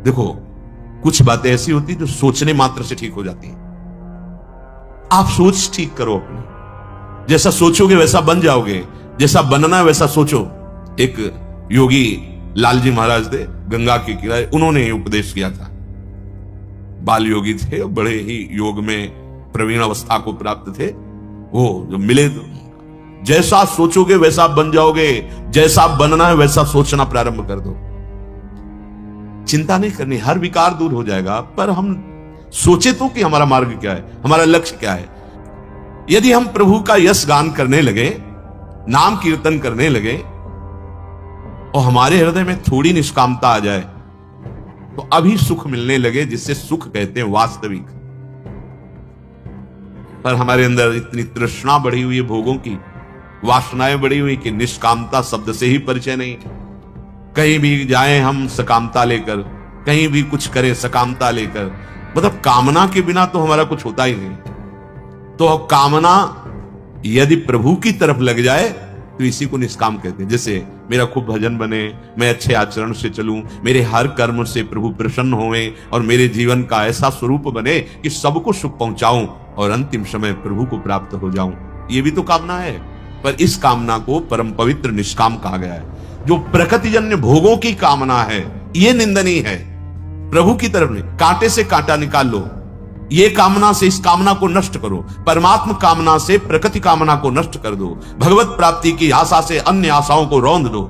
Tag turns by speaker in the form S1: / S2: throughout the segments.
S1: देखो, कुछ बातें ऐसी होती जो सोचने मात्र से ठीक हो जाती हैं। आप सोच ठीक करो अपनी, जैसा सोचोगे वैसा बन जाओगे, जैसा बनना है वैसा सोचो। एक योगी लालजी महाराज थे, गंगा के किनारे, उन्होंने उपदेश किया था। बाल योगी थे, बड़े ही योग में प्रवीण अवस्था को प्राप्त थे। वो जो मिले तो जैसा सोचोगे वैसा बन जाओगे, जैसा बनना है वैसा सोचना प्रारंभ कर दो। चिंता नहीं करनी, हर विकार दूर हो जाएगा, पर हम सोचे तो कि हमारा मार्ग क्या है, हमारा लक्ष्य क्या है। यदि हम प्रभु का यश गान करने लगे, नाम कीर्तन करने लगे, और हमारे हृदय में थोड़ी निष्कामता आ जाए, तो अभी सुख मिलने लगे, जिससे सुख कहते हैं वास्तविक। पर हमारे अंदर इतनी तृष्णा बढ़ी हुई है, भोगों की वासनाएं बढ़ी हुई, कि निष्कामता शब्द से ही परिचय नहीं। कहीं भी जाएं हम सकामता लेकर, कहीं भी कुछ करें सकामता लेकर, मतलब कामना के बिना तो हमारा कुछ होता ही नहीं। तो कामना यदि प्रभु की तरफ लग जाए तो इसी को निष्काम कहते हैं। जैसे मेरा खूब भजन बने, मैं अच्छे आचरण से चलूं, मेरे हर कर्म से प्रभु प्रसन्न होवें, और मेरे जीवन का ऐसा स्वरूप बने कि सबको सुख पहुंचाऊं और अंतिम समय प्रभु को प्राप्त हो जाऊं। ये भी तो कामना है, पर इस कामना को परम पवित्र निष्काम कहा गया है। जो प्रकृतिजन्य भोगों की कामना है, ये निंदनीय है। प्रभु की तरफ नहीं, कांटे से कांटा निकाल लो, ये कामना से इस कामना को नष्ट करो। परमात्म कामना से प्रकृति कामना को नष्ट कर दो। भगवत प्राप्ति की आशा से अन्य आशाओं को रौंद दो।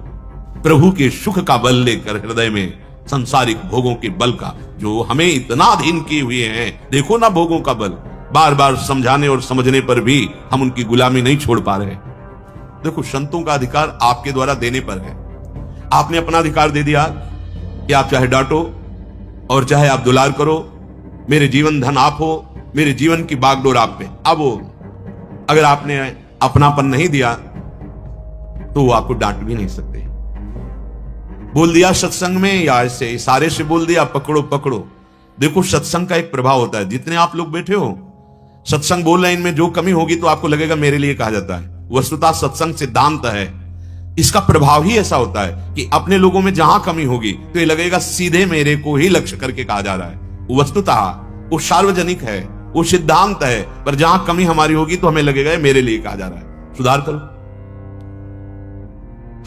S1: प्रभु के सुख का बल लेकर हृदय में सांसारिक भोगों के बल का, जो हमें इतना अधीन किए हुए हैं, देखो ना भोगों का बल, बार बार समझाने और समझने पर भी हम उनकी गुलामी नहीं छोड़ पा रहे। देखो, संतों का अधिकार आपके द्वारा देने पर है। आपने अपना अधिकार दे दिया कि आप चाहे डांटो और चाहे आप दुलार करो, मेरे जीवन धन आप हो, मेरे जीवन की बागडोर आप पे। अब वो अगर आपने अपनापन नहीं दिया तो वो आपको डांट भी नहीं सकते। बोल दिया सत्संग में, या ऐसे इशारे से बोल दिया पकड़ो पकड़ो। देखो, सत्संग का एक प्रभाव होता है। जितने आप लोग बैठे हो, सत्संग बोल रहे हैं, इनमें जो कमी होगी तो आपको लगेगा मेरे लिए कहा जाता है। वस्तुतः सत्संग सिद्धांत है, इसका प्रभाव ही ऐसा होता है कि अपने लोगों में जहां कमी होगी तो ये लगेगा सीधे मेरे को ही लक्ष्य करके कहा जा रहा है। वस्तुतः वो सार्वजनिक है, वो सिद्धांत है, पर जहां कमी हमारी होगी तो हमें लगेगा मेरे लिए कहा जा रहा है, सुधार करो।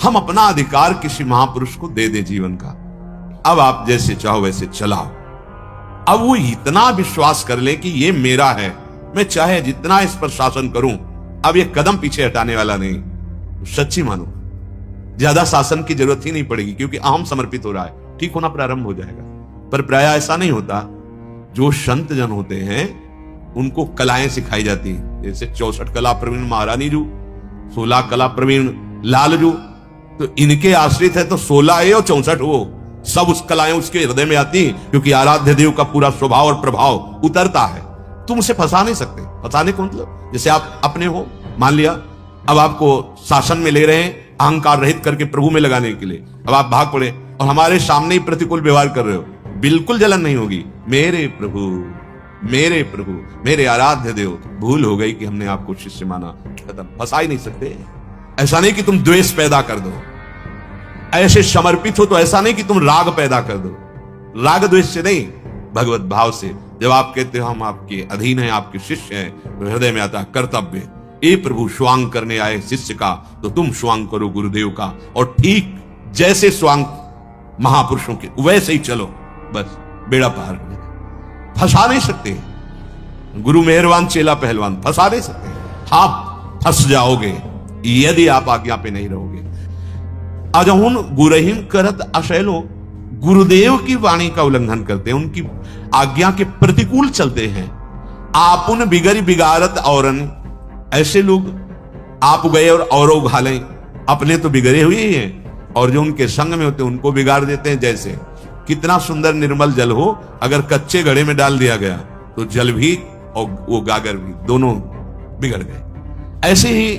S1: हम अपना अधिकार किसी महापुरुष को दे दे जीवन का। अब आप जैसे चाहो वैसे चलाओ। अब वो इतना विश्वास कर ले कि ये मेरा है, मैं चाहे जितना इस पर शासन करूं, अब ये कदम पीछे हटाने वाला नहीं। सच्ची मानो, ज्यादा शासन की जरूरत ही नहीं पड़ेगी, क्योंकि अहम समर्पित हो रहा है, ठीक होना प्रारंभ हो जाएगा। पर प्राय ऐसा नहीं होता। जो संत जन होते हैं उनको कलाएं सिखाई जाती हैं, जैसे 64 कला प्रवीण महारानी जू, 16 कला प्रवीण लाल जू। तो इनके आश्रित है तो 16 है और 64 वो सब उस कलाएं उसके हृदय में आती हैं, क्योंकि आराध्य देव का पूरा स्वभाव और प्रभाव उतरता है। तुम उसे फंसा नहीं सकते। फंसाने को मतलब जैसे आप अपने हो, मान लिया अब आपको शासन में ले रहे हैं अहंकार रहित करके प्रभु में लगाने के लिए, अब आप भाग पड़े और हमारे सामने ही प्रतिकूल व्यवहार कर रहे हो, बिल्कुल जलन नहीं होगी। मेरे प्रभु, मेरे प्रभु, मेरे आराध्य देव, भूल हो गई कि हमने आपको शिष्य माना, खत्म। फंसा ही नहीं सकते। ऐसा नहीं कि तुम द्वेष पैदा कर दो, ऐसे समर्पित हो तो ऐसा नहीं कि तुम राग पैदा कर दो। राग द्वेष से नहीं, भगवत भाव से। जब आप कहते हो हम आपके अधीन हैं, आपके शिष्य हैं, तो हृदय में आता है कर्तव्य। ए प्रभु, स्वांग करने आए शिष्य का तो तुम स्वांग करो गुरुदेव का, और ठीक जैसे स्वांग महापुरुषों के वैसे ही चलो, बस बेड़ा पार हो जाए। फंसा नहीं सकते। गुरु मेहरबान चेला पहलवान, फंसा नहीं सकते। आप फंस जाओगे यदि आप आज्ञा पे नहीं रहोगे। अजहुन गुरहिम करत अशैलो, गुरुदेव की वाणी का उल्लंघन करते हैं, उनकी आज्ञा के प्रतिकूल चलते हैं। आपुन बिगड़ी बिगाड़त औरन, ऐसे लोग आप गए और औरों घालें, अपने तो बिगड़े हुए ही हैं और जो उनके संग में होते हैं उनको बिगाड़ देते हैं। जैसे कितना सुंदर निर्मल जल हो, अगर कच्चे घड़े में डाल दिया गया तो जल भी और वो गागर भी दोनों बिगड़ गए। ऐसे ही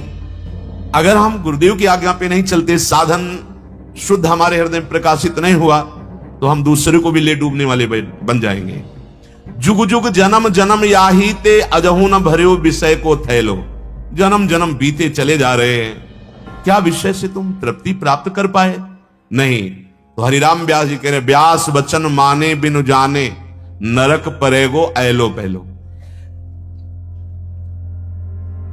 S1: अगर हम गुरुदेव की आज्ञा पे नहीं चलते, साधन शुद्ध हमारे हृदय में प्रकाशित नहीं हुआ, तो हम दूसरे को भी ले डूबने वाले बन जाएंगे। जुग जुग जन्म जन्म याही ते अजहू न भर्यो विषय को थैलो, जन्म जन्म बीते चले जा रहे हैं, क्या विषय से तुम तृप्ति प्राप्त कर पाए? नहीं। तो हरिराम व्यास जी कह रहे, व्यास वचन माने बिनु जाने, नरक परेगो ऐलो पहलो।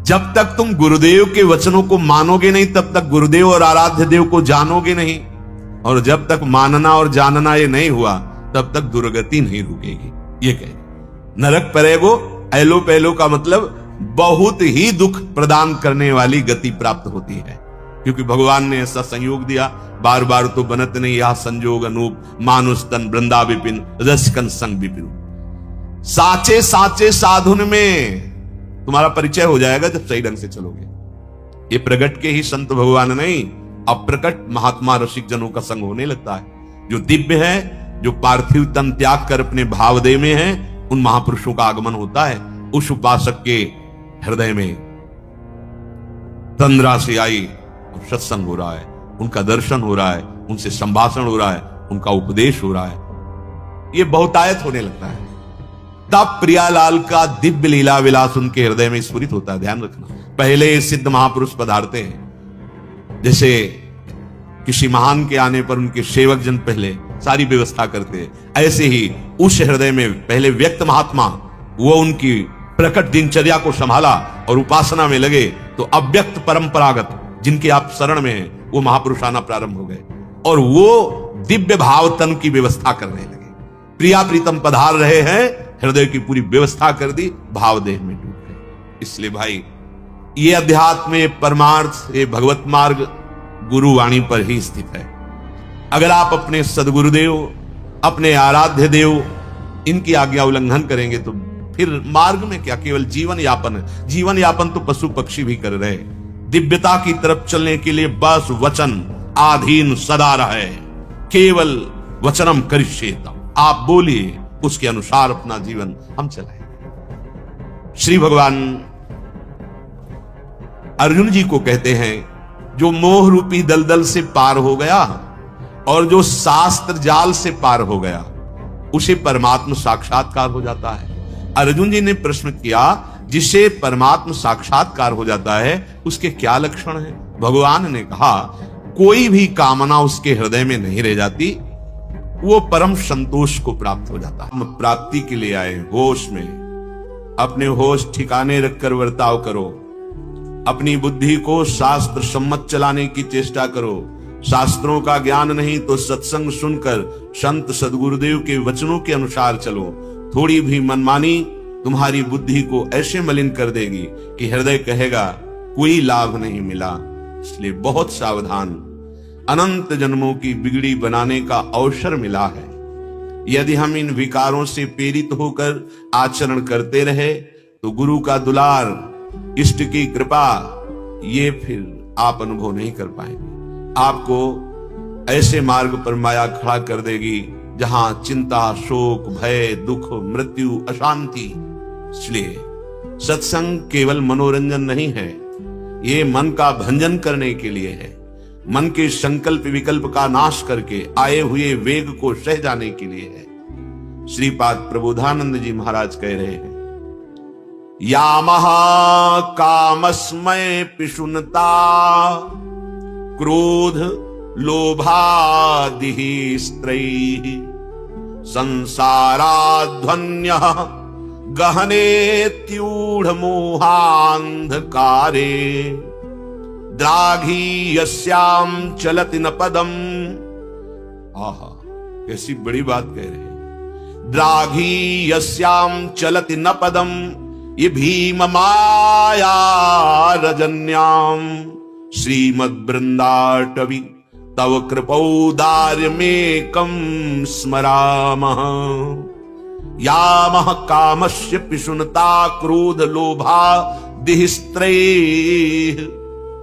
S1: जब तक तुम गुरुदेव के वचनों को मानोगे नहीं, तब तक गुरुदेव और आराध्य देव को जानोगे नहीं। और जब तक मानना और जानना ये नहीं हुआ, तब तक दुर्गति नहीं रुकेगी। ये कह नरक परेगो ऐलो पहलो का मतलब बहुत ही दुख प्रदान करने वाली गति प्राप्त होती है, क्योंकि भगवान ने ऐसा संयोग दिया। बार बार तो बनत नहीं यह संजोग अनूप, मानुष तन वृंदा विपिन, रसकन संग विपिन। साचे साचे साधुन में तुम्हारा परिचय हो जाएगा जब सही ढंग से चलोगे। ये प्रगट के ही संत भगवान नहीं, अप्रकट महात्मा रसिक जनों का संग होने लगता है। जो दिव्य है, जो पार्थिव तन त्याग कर अपने भावदेह में है, उन महापुरुषों का आगमन होता है। उस उपासक के हृदय में तंद्रा से आई और सत्संग हो रहा है, उनका दर्शन हो रहा है, उनसे संभाषण हो रहा है, उनका उपदेश हो रहा है। ये बहुतायत होने लगता है। तब प्रियालाल का दिव्य लीला विलास उनके हृदय में स्फुरित होता है। ध्यान रखना, पहले सिद्ध महापुरुष पधारते हैं, जैसे किसी महान के आने पर उनके सेवक जन पहले सारी व्यवस्था करते हैं, ऐसे ही उस हृदय में पहले व्यक्त महात्मा, वो उनकी प्रकट दिनचर्या को संभाला और उपासना में लगे। तो अव्यक्त परंपरागत जिनके आप शरण में हैं, वो महापुरुष आना प्रारंभ हो गए और वो दिव्य भाव तन की व्यवस्था करने लगे। प्रिया प्रीतम पधार रहे हैं, हृदय की पूरी व्यवस्था कर दी, भाव देह में डूब गए। इसलिए भाई, ये अध्यात्म, ये परमार्थ, ये भगवत मार्ग गुरुवाणी पर ही स्थित है। अगर आप अपने सदगुरुदेव, अपने आराध्य देव, इनकी आज्ञा उल्लंघन करेंगे तो फिर मार्ग में क्या, केवल जीवन यापन है। जीवन यापन तो पशु पक्षी भी कर रहे। दिव्यता की तरफ चलने के लिए बस वचन आधीन सदा रहे, केवल वचनम करिष्येत, आप बोलिए, उसके अनुसार अपना जीवन हम चलाएं। श्री भगवान अर्जुन जी को कहते हैं, जो मोह रूपी दलदल से पार हो गया और जो शास्त्र जाल से पार हो गया, उसे परमात्म साक्षात्कार हो जाता है। अर्जुन जी ने प्रश्न किया, जिसे परमात्म साक्षात्कार हो जाता है उसके क्या लक्षण हैं? भगवान ने कहा, कोई भी कामना उसके हृदय में नहीं रह जाती, वो परम संतोष को प्राप्त हो जाता है। प्राप्ति के लिए आए होश में, अपने होश ठिकाने रखकर वर्ताव करो, अपनी बुद्धि को शास्त्र सम्मत चलाने की चेष्टा करो। शास्त्रों का ज्ञान नहीं तो सत्संग सुनकर संत सदगुरुदेव के वचनों के अनुसार चलो। थोड़ी भी मनमानी तुम्हारी बुद्धि को ऐसे मलिन कर देगी कि हृदय कहेगा कोई लाभ नहीं मिला। इसलिए बहुत सावधान, अनंत जन्मों की बिगड़ी बनाने का अवसर मिला है। यदि हम इन विकारों से प्रेरित होकर आचरण करते रहे तो गुरु का दुलार, इष्ट की कृपा, ये फिर आप अनुभव नहीं कर पाएंगे। आपको ऐसे मार्ग पर माया खड़ा कर देगी जहां चिंता, शोक, भय, दुख, मृत्यु, अशांति। इसलिए सत्संग केवल मनोरंजन नहीं है, ये मन का भंजन करने के लिए है। मन के संकल्प विकल्प का नाश करके आए हुए वेग को सह जाने के लिए है। श्रीपाद प्रबोधानंद जी महाराज कह रहे हैं, या महा कामस्मय पिशुनता, क्रोध लोभादिः स्त्रैः, संसाराध्वन्यः गहनेत्यूढ़ मोहांधकारे, द्राघीयस्याम चलति न पदम। आहा, कैसी बड़ी बात कह रहे हैं। द्राघीयस्याम चलति न पदम, ये भीम माया रजन्याम श्रीमद् वृंदाटवी तव कृपौदार्यमेकं स्मरामः। यामः कामस्य पिशुनता, क्रोध लोभा दिहिस्त्रैः।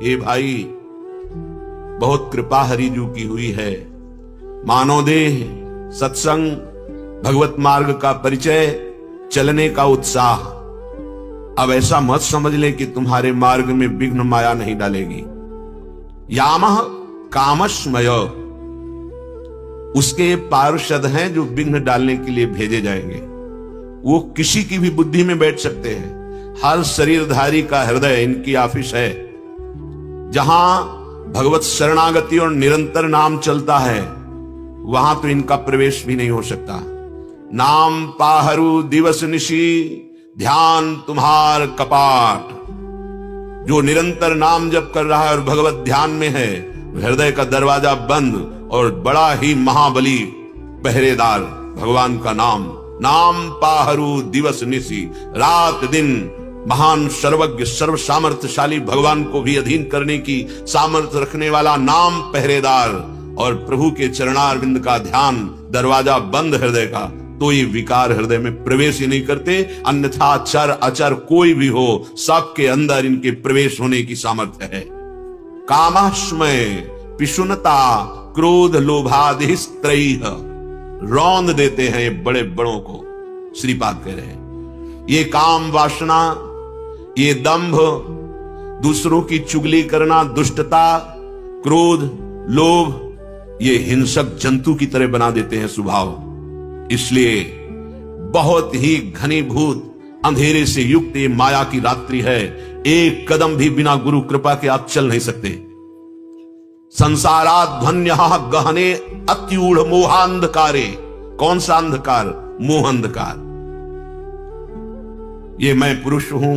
S1: हे भाई, बहुत कृपा हरिजू की हुई है। मानवदेह, सत्संग, भगवत मार्ग का परिचय, चलने का उत्साह। अब ऐसा मत समझ ले कि तुम्हारे मार्ग में विघ्न माया नहीं डालेगी। यामः कामस्मय, उसके पार्षद हैं जो विघ्न डालने के लिए भेजे जाएंगे। वो किसी की भी बुद्धि में बैठ सकते हैं। हर शरीरधारी का हृदय इनकी ऑफिस है। जहां भगवत शरणागति और निरंतर नाम चलता है, वहां तो इनका प्रवेश भी नहीं हो सकता। नाम पाहरू दिवस निशी, ध्यान तुम्हार कपाट। जो निरंतर नाम जप कर रहा है और भगवत ध्यान में है, हृदय का दरवाजा बंद और बड़ा ही महाबली पहरेदार भगवान का नाम। नाम पाहरू दिवस निशी, रात दिन महान सर्वज्ञ सर्व सामर्थ्यशाली भगवान को भी अधीन करने की सामर्थ्य रखने वाला नाम पहरेदार, और प्रभु के चरणारविंद का ध्यान, दरवाजा बंद हृदय का, तो ये विकार हृदय में प्रवेश ही नहीं करते। अन्यथा चर अचर कोई भी हो, सबके अंदर इनके प्रवेश होने की सामर्थ्य है। कामाश्मय पिशुनता क्रोध लोभादि त्रयीह, रौंद देते हैं ये बड़े बड़ों को। श्रीपाद कह रहे हैं ये काम वासना, ये दंभ, दूसरों की चुगली करना, दुष्टता, क्रोध, लोभ, ये हिंसक जंतु की तरह बना देते हैं स्वभाव। इसलिए बहुत ही घनीभूत अंधेरे से युक्त ये माया की रात्रि है। एक कदम भी बिना गुरु कृपा के आप चल नहीं सकते। संसाराध्वन्य गहने अत्यूढ़ मोहांधकारे। कौन सा अंधकार? मोह अंधकार। ये मैं पुरुष हूं,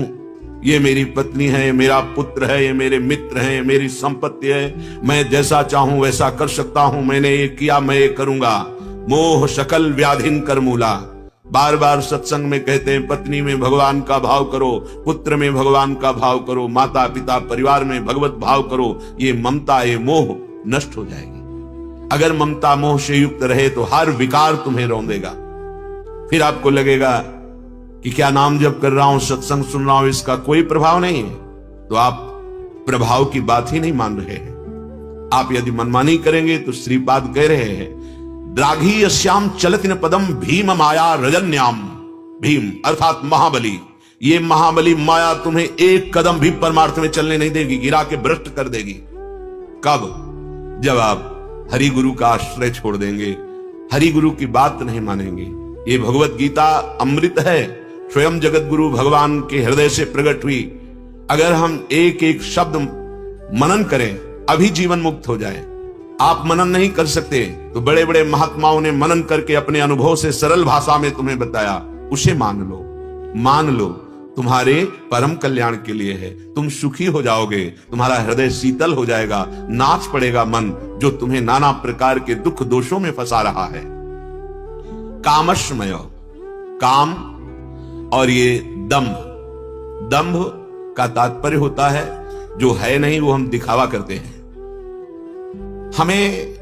S1: ये मेरी पत्नी है, ये मेरा पुत्र है, ये मेरे मित्र हैं, ये मेरी संपत्ति है, मैं जैसा चाहूं वैसा कर सकता हूं, मैंने ये किया, मैं ये करूंगा। मोह सकल व्याधिन कर मूला। बार बार सत्संग में कहते हैं पत्नी में भगवान का भाव करो, पुत्र में भगवान का भाव करो, माता पिता परिवार में भगवत भाव करो। ये ममता, ये मोह नष्ट हो जाएगी। अगर ममता मोह से युक्त रहे तो हर विकार तुम्हें रौंदेगा। फिर आपको लगेगा कि क्या नाम जप कर रहा हूं, सत्संग सुन रहा हूं, इसका कोई प्रभाव नहीं है। तो आप प्रभाव की बात ही नहीं मान रहे हैं। आप यदि मनमानी करेंगे तो श्रीपाद कह रहे हैं द्राघी यश्याम चलतिन पदम भीम माया रजन्याम। भीम अर्थात महाबली। ये महाबली माया तुम्हें एक कदम भी परमार्थ में चलने नहीं देगी, गिरा के भ्रष्ट कर देगी। कब? जब आप हरि गुरु का आश्रय छोड़ देंगे, हरि गुरु की बात नहीं मानेंगे। ये भगवत गीता अमृत है, स्वयं जगत गुरु भगवान के हृदय से प्रकट हुई। अगर हम एक एक शब्द मनन करें, अभी जीवन मुक्त हो जाए। आप मनन नहीं कर सकते तो बड़े बड़े महात्माओं ने मनन करके अपने अनुभव से सरल भाषा में तुम्हें बताया, उसे मान लो। मान लो, तुम्हारे परम कल्याण के लिए है। तुम सुखी हो जाओगे, तुम्हारा हृदय शीतल हो जाएगा, नाच पड़ेगा मन जो तुम्हें नाना प्रकार के दुख दोषों में फंसा रहा है। कामश्मय, काम और ये दंभ। दंभ का तात्पर्य होता है जो है नहीं वो हम दिखावा करते हैं। हमें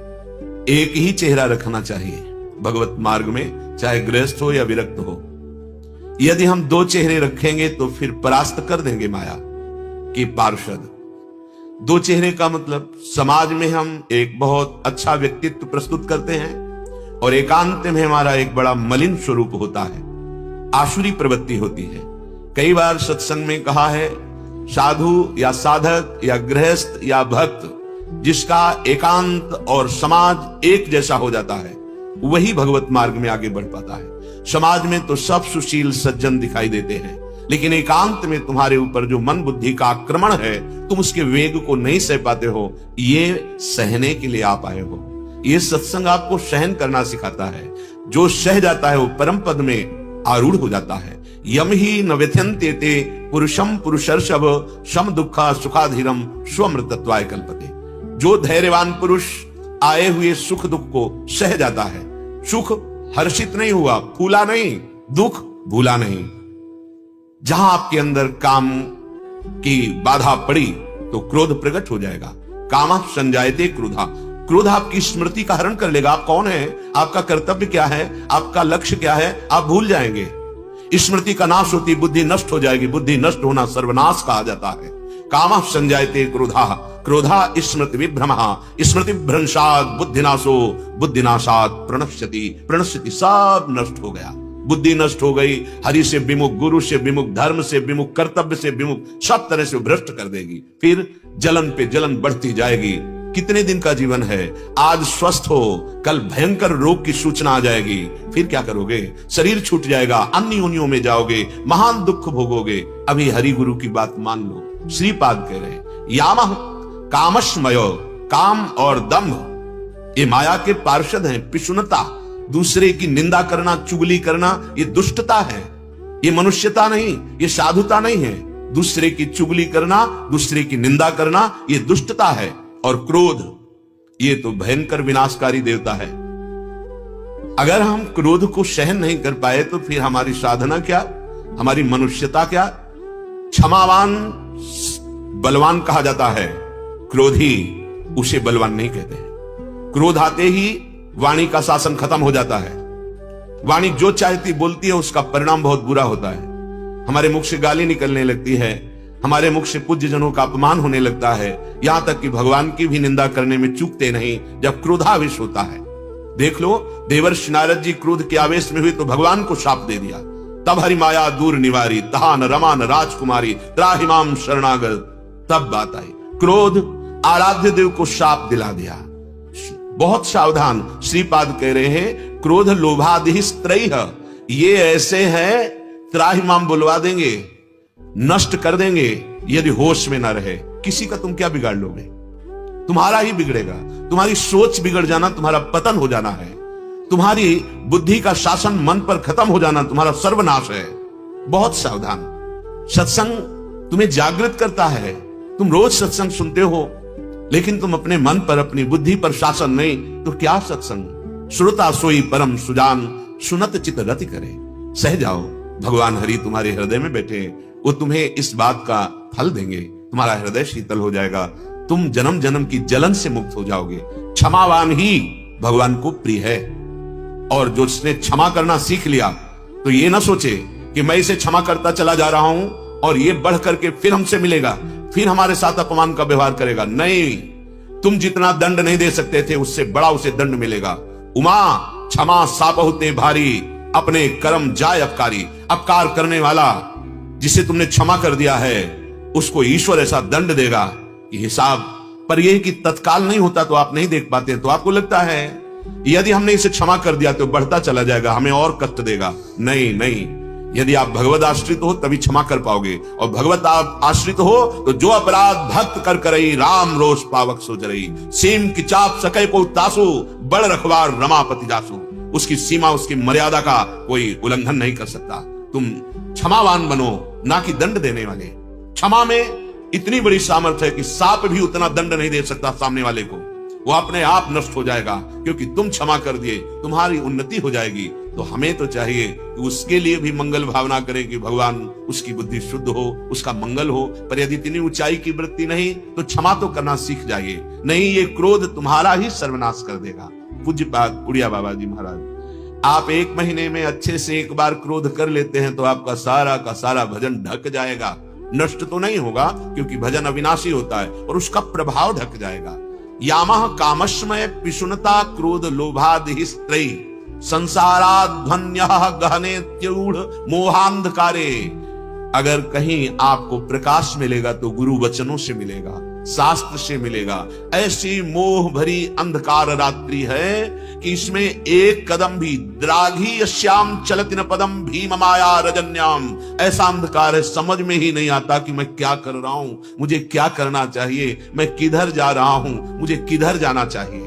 S1: एक ही चेहरा रखना चाहिए भगवत मार्ग में, चाहे गृहस्थ हो या विरक्त हो। यदि हम दो चेहरे रखेंगे तो फिर परास्त कर देंगे माया की पार्षद। दो चेहरे का मतलब समाज में हम एक बहुत अच्छा व्यक्तित्व प्रस्तुत करते हैं और एकांत में हमारा एक बड़ा मलिन स्वरूप होता है, आसुरी प्रवृत्ति होती है। कई बार सत्संग में कहा है साधु या साधक या गृहस्थ या भक्त जिसका एकांत और समाज एक जैसा हो जाता है वही भगवत मार्ग में आगे बढ़ पाता है। समाज में तो सब सुशील सज्जन दिखाई देते हैं, लेकिन एकांत में तुम्हारे ऊपर जो मन बुद्धि का आक्रमण है, तुम उसके वेग को नहीं सह पाते हो। ये सहने के लिए आप आए हो। ये सत्संग आपको सहन करना सिखाता है। जो सह जाता है वो परम पद में आरूढ़ हो जाता है। यम ही न व्यथ्यन्ते ते पुरुषम पुरुषर्षभ सम दुखा सुखाधीरम स्वमृतत्वाय कल्पते। जो धैर्यवान पुरुष आए हुए सुख दुख को सह जाता है, सुख हर्षित नहीं हुआ, फूला नहीं, दुख भूला नहीं। जहां आपके अंदर काम की बाधा पड़ी तो क्रोध प्रकट हो जाएगा। कामा संजायते क्रोधा। क्रोध आपकी स्मृति का हरण कर लेगा। आप कौन है, आपका कर्तव्य क्या है, आपका लक्ष्य क्या है, आप भूल जाएंगे। स्मृति का नाश होती बुद्धि नष्ट हो जाएगी। बुद्धि नष्ट होना सर्वनाश कहा जाता है। कामा संजायते क्रोधा, क्रोधा स्मृति विभ्रमः, स्मृति भ्रंशात् बुद्धिनाशो, बुद्धिनाशात् प्रणश्यति, प्रणश्यति सब नष्ट हो गया। बुद्धि नष्ट हो गई, हरि से विमुख, गुरु से विमुख, धर्म से विमुख, कर्तव्य से विमुख, सब तरह से भ्रष्ट कर देगी। फिर जलन पे जलन बढ़ती जाएगी। कितने दिन का जीवन है, आज स्वस्थ हो, कल भयंकर रोग की सूचना आ जाएगी। फिर क्या करोगे, शरीर छूट जाएगा, अन्य योनियों में जाओगे, महान दुख भोगोगे। अभी हरि गुरु की बात मान लो। श्रीपाद कह रहे यामः कामश्मय, काम और दंभ ये माया के पार्षद हैं। पिशुनता, दूसरे की निंदा करना, चुगली करना, ये दुष्टता है, ये मनुष्यता नहीं, ये साधुता नहीं है। दूसरे की चुगली करना, दूसरे की निंदा करना, ये दुष्टता है। और क्रोध, ये तो भयंकर विनाशकारी देवता है। अगर हम क्रोध को सहन नहीं कर पाए तो फिर हमारी साधना क्या, हमारी मनुष्यता क्या? क्षमावान बलवान कहा जाता है, क्रोधी उसे बलवान नहीं कहते हैं। क्रोध आते ही वाणी का शासन खत्म हो जाता है। वाणी जो चाहती बोलती है, उसका परिणाम बहुत बुरा होता है। हमारे मुख से गाली निकलने लगती है, हमारे मुख से पूज्य जनों का अपमान होने लगता है, यहां तक कि भगवान की भी निंदा करने में चूकते नहीं जब क्रोधावेश होता है। देख लो, देवर्षि नारद जी क्रोध के आवेश में हुए तो भगवान को शाप दे दिया। तब हरि माया दूर निवारी, तहा न रमा न राजकुमारी, त्राहि माम शरणागत। तब बात आई, क्रोध आराध्य देव को शाप दिला दिया। बहुत सावधान, श्रीपाद कह रहे हैं, क्रोध लोभादि त्रयः, ये ऐसे हैं, त्राहि माम बुलवा देंगे, नष्ट कर देंगे यदि होश में ना रहे। किसी का तुम क्या बिगाड़ लोगे? तुम्हारा ही बिगड़ेगा। तुम्हारी सोच बिगड़ जाना तुम्हारा पतन हो जाना है। तुम्हारी बुद्धि का शासन मन पर खत्म हो जाना तुम्हारा सर्वनाश है। बहुत सावधान। सत्संग तुम्हें जागृत करता है। तुम रोज सत्संग सुनते हो, लेकिन तुम अपने मन पर, अपनी बुद्धि पर शासन नहीं, तो क्या सत्संग? श्रोता सोई परम सुजान, सुनत चित रति करे। सह जाओ, भगवान हरि तुम्हारे हृदय में बैठे, वो तुम्हें इस बात का फल देंगे। तुम्हारा हृदय शीतल हो जाएगा, तुम जन्म जन्म की जलन से मुक्त हो जाओगे। क्षमावान ही भगवान को प्रिय है। और जो उसने क्षमा करना सीख लिया तो ये ना सोचे कि मैं इसे क्षमा करता चला जा रहा हूं और ये बढ़ करके फिर हमसे मिलेगा, फिर हमारे साथ अपमान का व्यवहार करेगा। नहीं, तुम जितना दंड नहीं दे सकते थे उससे बड़ा उसे दंड मिलेगा। उमा क्षमा सापहुते भारी, अपने कर्म जाय अपकारी। अपकार करने वाला जिसे तुमने क्षमा कर दिया है उसको ईश्वर ऐसा दंड देगा कि हिसाब पर यह कि तत्काल नहीं होता तो आप नहीं देख पाते। तो आपको लगता है यदि हमने इसे क्षमा कर दिया तो बढ़ता चला जाएगा, हमें और कष्ट देगा। नहीं नहीं, यदि आप भगवत आश्रित हो तभी क्षमा कर पाओगे। और भगवत आप आश्रित हो तो जो अपराध भक्त कर करई, राम रोष पावक सो जरई। सीम की चाप सकै को तासु, बड़ रखवार रमापति जासु। उसकी सीमा, उसकी मर्यादा का कोई उल्लंघन नहीं कर सकता। तुम क्षमावान बनो, ना कि दंड देने वाले। क्षमा में इतनी बड़ी सामर्थ्य है कि सांप भी उतना दंड नहीं दे सकता सामने वाले को, वो अपने आप नष्ट हो जाएगा। क्योंकि तुम क्षमा कर दिए, तुम्हारी उन्नति हो जाएगी। तो हमें तो चाहिए कि उसके लिए भी मंगल भावना करें कि भगवान उसकी बुद्धि शुद्ध हो, उसका मंगल हो। पर यदि इतनी ऊंचाई की वृत्ति नहीं तो क्षमा तो करना सीख जाइए, नहीं ये क्रोध तुम्हारा ही सर्वनाश कर देगा। पूज्यपाद उड़िया बाबा जी महाराज, आप 1 महीने में अच्छे से एक बार क्रोध कर लेते हैं तो आपका सारा का सारा भजन ढक जाएगा। नष्ट तो नहीं होगा क्योंकि भजन अविनाशी होता है, और उसका प्रभाव ढक जाएगा। यामः कामस्मय पिशुनता क्रोध लोभादि त्रयी, संसाराध्वन्यः गहने त्यूढ़ मोहांधकारे। अगर कहीं आपको प्रकाश मिलेगा तो गुरु वचनों से मिलेगा, शास्त्र से मिलेगा। ऐसी मोह भरी अंधकार रात्रि है कि इसमें एक कदम भी, द्राघी श्याम चलति न पदम भीम माया रजन्याम। ऐसा अंधकार है, समझ में ही नहीं आता कि मैं क्या कर रहा हूं, मुझे क्या करना चाहिए, मैं किधर जा रहा हूं, मुझे किधर जाना चाहिए।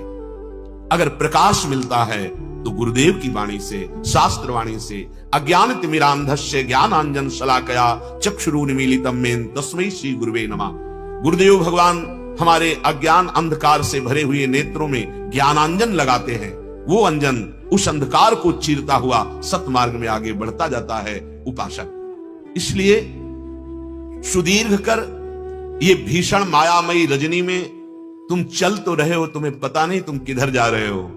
S1: अगर प्रकाश मिलता है तो गुरुदेव की वाणी से, शास्त्र वाणी से, अज्ञान तिमिरांधस्य ज्ञानांजन शलाकया चक्षुरुन्मीलितम मेन तस्मै श्री गुरुवे नमः। गुरुदेव भगवान हमारे अज्ञान अंधकार से भरे हुए नेत्रों में ज्ञानांजन लगाते हैं। वो अंजन उस अंधकार को चीरता हुआ सतमार्ग में आगे बढ़ता जाता है उपासक। इसलिए सुदीर्घ कर ये भीषण मायामयी रजनी में तुम चल तो रहे हो, तुम्हें पता नहीं तुम किधर जा रहे हो।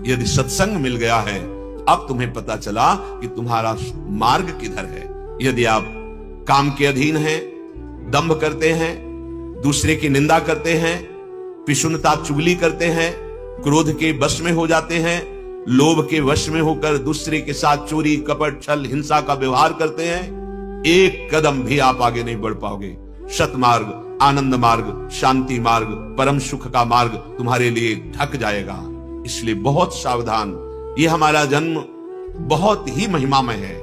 S1: यदि सत्संग मिल गया है अब तुम्हें पता चला कि तुम्हारा मार्ग किधर है। यदि आप काम के अधीन हैं, दंभ करते हैं, दूसरे की निंदा करते हैं, पिशुनता चुगली करते हैं, क्रोध के वश में हो जाते हैं, लोभ के वश में होकर दूसरे के साथ चोरी कपट छल हिंसा का व्यवहार करते हैं, एक कदम भी आप आगे नहीं बढ़ पाओगे। सतमार्ग, आनंद मार्ग, शांति मार्ग, परम सुख का मार्ग तुम्हारे लिए ढक जाएगा। इसलिए बहुत सावधान। ये हमारा जन्म बहुत ही महिमामय है।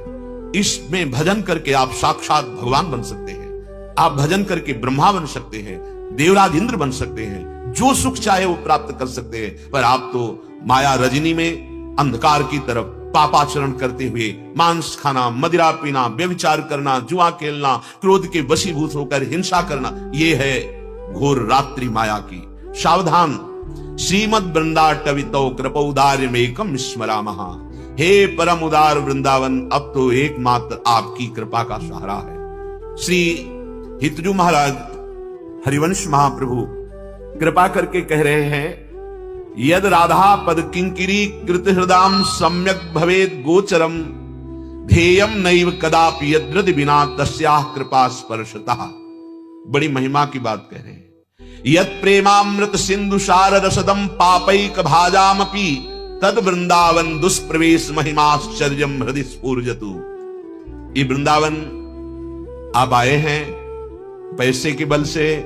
S1: इसमें भजन करके आप साक्षात भगवान बन सकते हैं। आप भजन करके ब्रह्मा बन सकते हैं, देवराज इंद्र बन सकते हैं। जो सुख चाहे वो प्राप्त कर सकते हैं। पर आप तो माया रजनी में अंधकार की तरफ पापाचरण करते हुए मांस खाना, मदिरा पीना, व्यभिचार करना, जुआ खेलना, क्रोध के वशीभूत होकर हिंसा करना, ये है घोर रात्रि माया की। सावधान, श्रीमद वृंदाटवितो कृपौदार्यमेकम स्मरामः। हे परम उदार वृंदावन, अब तो एकमात्र आपकी कृपा का सहारा है। श्री हितजू महाराज हरिवंश महाप्रभु कृपा करके कह रहे हैं, यद राधा पद किंकिरी कृत हृदाम सम्यक भवेद गोचरम ध्येयम नैव कदापि यद्रद बिना तस्याः कृपा स्पर्शतः। बड़ी महिमा की बात कह रहे हैं। यद प्रेमामृत सिंधु सार रसदम पापैक भाजामपि तद वृंदावन दुष्प्रवेश महिमाश्चर्यम हृदय स्फूर्जतु। ये वृंदावन आप आए हैं पैसे के बल से,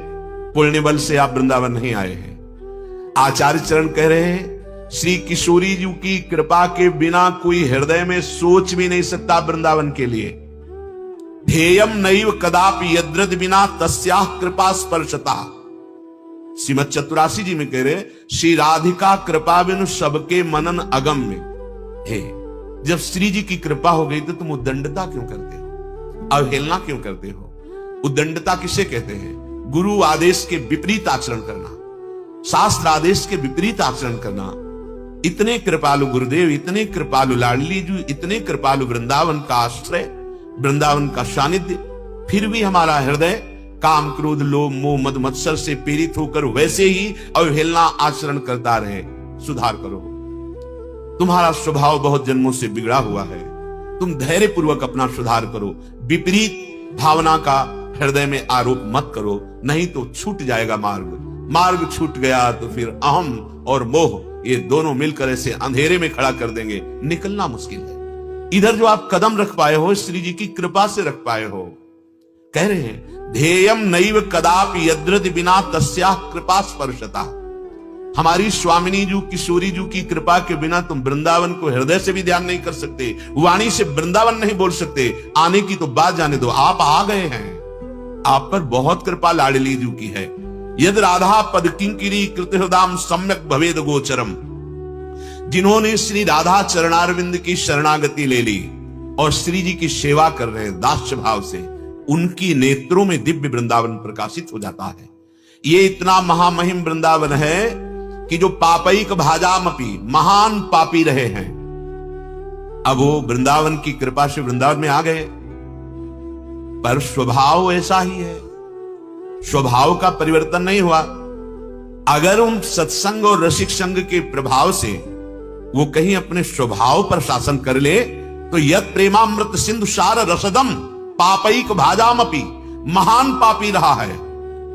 S1: पुण्य बल से आप वृंदावन नहीं आए हैं। आचार्य चरण कह रहे हैं, श्री किशोरी जी की कृपा के बिना कोई हृदय में सोच भी नहीं सकता वृंदावन के लिए। ध्येयम नैव कदापि यद्रद बिना तस्याः कृपा स्पर्शता। श्रीमद चतुरासी जी में कह रहे, श्री राधिका कृपा बिनु सबके मनन अगम्य है। जब श्री जी की कृपा हो गई तो तुम उद्दंडता क्यों करते हो, अवहेलना क्यों करते हो? उद्दंडता किसे कहते हैं? गुरु आदेश के विपरीत आचरण करना, शास्त्र आदेश के विपरीत आचरण करना। इतने कृपालु गुरुदेव, इतने कृपालु लाडली जी, इतने कृपालु वृंदावन का आश्रय, वृंदावन का सानिध्य, फिर भी हमारा हृदय काम क्रोध लोभ मोह मद मत्सर से पीड़ित होकर वैसे ही अवहेलना आचरण करता रहे। सुधार करो, तुम्हारा स्वभाव बहुत जन्मों से बिगड़ा हुआ है। तुम धैर्य पूर्वक अपना सुधार करो। विपरीत भावना का हृदय में आरोप मत करो, नहीं तो छूट जाएगा मार्ग। मार्ग छूट गया तो फिर अहम और मोह ये दोनों मिलकर ऐसे अंधेरे में खड़ा कर देंगे, निकलना मुश्किल है। इधर जो आप कदम रख पाए हो, श्री जी की कृपा से रख पाए हो। कह रहे हैं, ध्येयम नैव कदापि यद्रद बिना तस्याः कृपा स्पर्शता। हमारी स्वामिनी जी किशोरी जी की कृपा के बिना तुम वृंदावन को हृदय से भी ध्यान नहीं कर सकते, वाणी से वृंदावन नहीं बोल सकते। आने की तो बात जाने दो, आप आ गए हैं। आप पर बहुत कृपा लाडली जी की है। यद राधा पद किंकिरी कृत हृदाम सम्यक भवेद गोचरम। जिन्होंने श्री राधा चरणारविंद की शरणागति ले ली और श्री जी की सेवा कर रहे हैं दास्य भाव से, उनकी नेत्रों में दिव्य वृंदावन प्रकाशित हो जाता है। ये इतना महामहिम वृंदावन है कि जो पापैक भाजामपि, महान पापी रहे हैं, अब वो वृंदावन की कृपा से वृंदावन में आ गए। पर स्वभाव ऐसा ही है, स्वभाव का परिवर्तन नहीं हुआ। अगर उन सत्संग और रसिक संग के प्रभाव से वो कहीं अपने स्वभाव पर शासन कर ले तो यद प्रेमामृत सिंधु सार रसदम पापैक भाजामपि, महान पापी रहा है।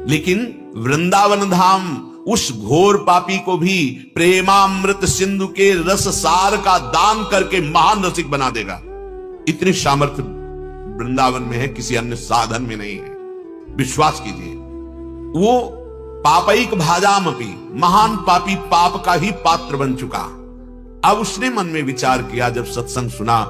S1: लेकिन वृंदावन धाम उस घोर पापी को भी प्रेमामृत सिंधु के रस सार का दान करके महान रसिक बना देगा। इतनी सामर्थ्य वृंदावन में है, किसी अन्य साधन में नहीं है। विश्वास कीजिए, वो पापैक भाजामपि, महान पापी पाप का ही पात्र बन चुका। अब उसने मन में विचार किया जब सत्संग सुना